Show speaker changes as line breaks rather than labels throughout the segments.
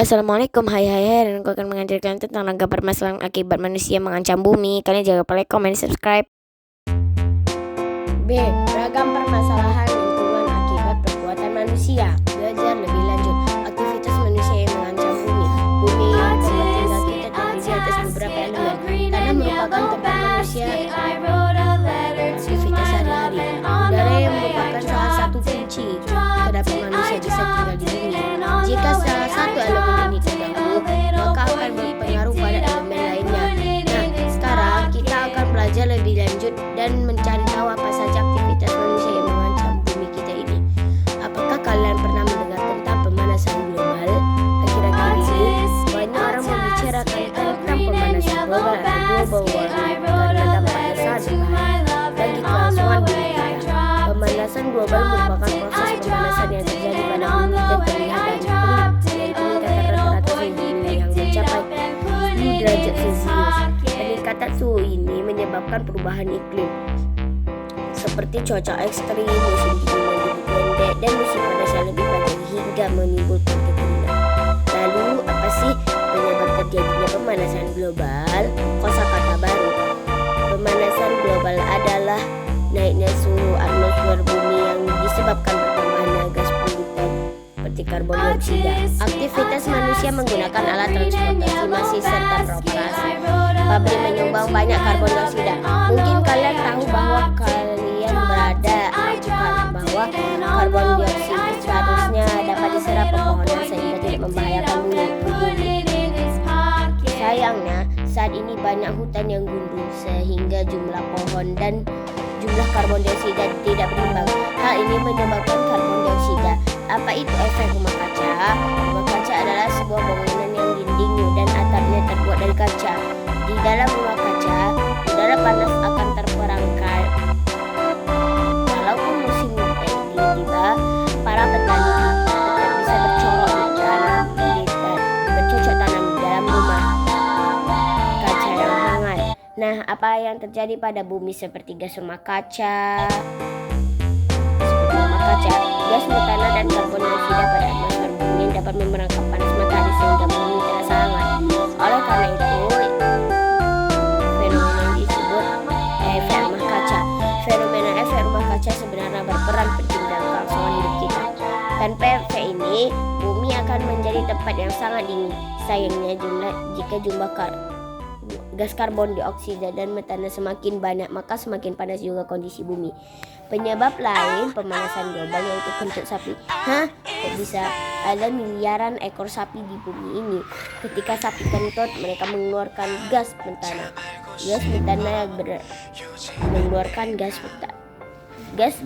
Assalamualaikum, hai, dan aku akan mengajarkan tentang ragam permasalahan akibat manusia mengancam bumi. Kalian jangan lupa like, comment, subscribe. B. Ragam permasalahan lingkungan akibat perbuatan manusia. Belajar lebih lanjut. Aktivitas manusia yang mengancam bumi. Bumi yang tempat tinggal kita terdiri atas beberapa elemen. Tanah merupakan tempat manusia aktivitas sehari-hari. Udara yang merupakan salah satu kunci kenapa manusia bisa tinggal di bumi. Jika salah satu elemen ini terganggu, maka akan berpengaruh pada elemen lainnya. Nah, sekarang kita akan belajar lebih lanjut dan mencari tahu apa saja aktivitas manusia yang mengancam bumi kita ini. Apakah kalian pernah mendengar tentang pemanasan global? Akhir-akhir ini, banyak orang membicarakan tentang pemanasan global atau global warming karena dampaknya sangat berbahaya bagi kelangsungan bumi kita. Pemanasan global merupakan proses pemanasan yang terjadi pada bumi dan terlihat dari peningkatan rata-rata suhu bumi yang mencapai 10 derajat Celcius. Peningkatan suhu ini menyebabkan perubahan iklim seperti cuaca ekstrim, musim dingin yang lebih pendek, dan musim panas yang lebih panjang hingga menimbulkan kekeringan. Lalu, apa sih penyebab terjadinya pemanasan global? Kosakata baru. Pemanasan global adalah naiknya suhu atmosfer bumi yang disebabkan pertambahan gas polutan seperti karbon dioksida. Aktivitas manusia menggunakan alat transportasi masif serta beroperasi pabrik menyumbang banyak karbon dioksida. Mungkin kalian tahu bahwa karbon dioksida seharusnya dapat diserap pepohonan sehingga tidak membahayakan bumi. Sayangnya, saat ini banyak hutan yang gundul sehingga jumlah pohon dan jumlah karbon dioksida tidak berimbang. Hal ini menyebabkan karbon dioksida. Apa itu efek rumah kaca? Rumah kaca adalah sebuah bangunan yang dindingnya dan atapnya terbuat dari kaca. Di dalam rumah kaca, udara panas akan terperangkap. Walaupun musim dingin tiba, para petani tetap bisa bercocok tanam di dalam rumah kaca yang hangat. Nah, apa yang terjadi pada bumi seperti gas rumah kaca? Gas metana dan karbon dioksida pada atmosfer bumi dapat memerangkap panas matahari sehingga bumi terasa hangat. Oleh karena itu, fenomena yang disebut efek rumah kaca. Fenomena efek rumah kaca sebenarnya berperan penting dalam kelangsungan hidup kita. Tanpa efek ini, bumi akan menjadi tempat yang sangat dingin. Sayangnya, jika jumlah gas karbon dioksida dan metana semakin banyak, maka semakin panas juga kondisi bumi. Penyebab lain pemanasan global yaitu kentut sapi. Kok bisa ada miliaran ekor sapi di bumi ini? Ketika sapi kentut, mereka mengeluarkan gas metana. Gas metana mengeluarkan gas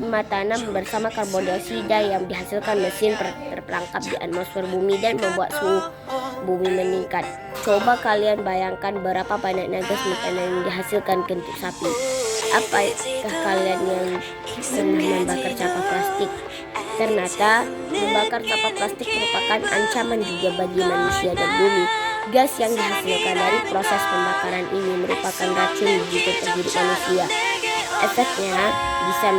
metana bersama karbon dioksida yang dihasilkan mesin terperangkap di atmosfer bumi dan membuat suhu bumi meningkat. Coba kalian bayangkan berapa banyaknya gas metana yang dihasilkan kentut sapi. Apakah kalian yang pernah membakar sampah plastik? Ternyata membakar sampah plastik merupakan ancaman juga bagi manusia dan bumi. Gas yang dihasilkan dari proses pembakaran ini merupakan racun jika terhirup manusia. Efeknya bisa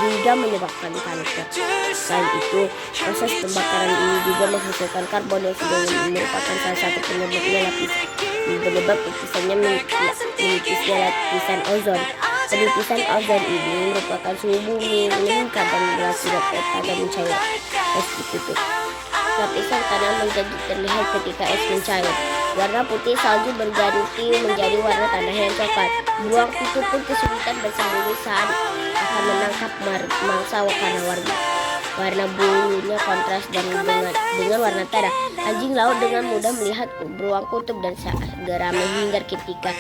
hingga menyebabkan kanker. Selain itu, proses pembakaran ini juga menghasilkan karbon dioksida yang merupakan salah satu penyebab penipisnya menipisnya lapisan ozon. Penipisan ozon ini merupakan suhu bumi meningkat dan berakibat pada mencair es ditutup. Lapisan tanah menjadi terlihat ketika es mencair. Warna putih salju berganti menjadi warna tanah yang coklat. Beruang itu pun kesulitan bersembunyi saat akan menangkap mangsa karena warna bulunya kontras dengan warna tanah. Anjing laut dengan mudah melihat beruang kutub dan segera menghindar ketika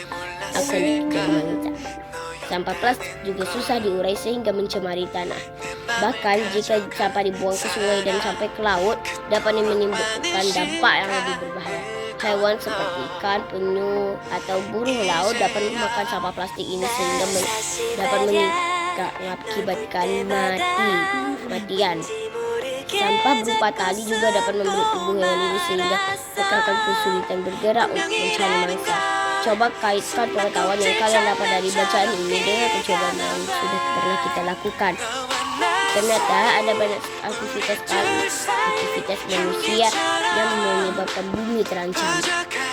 akan dikejar mangsa. Sampah plastik juga susah diurai sehingga mencemari tanah. Bahkan jika sampah dibuang ke sungai dan sampai ke laut, dapat menimbulkan dampak yang lebih berbahaya. Hewan seperti ikan, penyu, atau burung laut dapat memakan sampah plastik ini sehingga dapat mengakibatkan kematian. Sampah berupa tali juga dapat memberi tubuh hewan ini sehingga akan kesulitan bergerak untuk mencari mangsa. Coba kaitkan pengetahuan yang kalian dapat dari bacaan ini dengan percobaan yang sudah pernah kita lakukan. Ternyata ada banyak aktivitas manusia yang menyebabkan bumi terancam.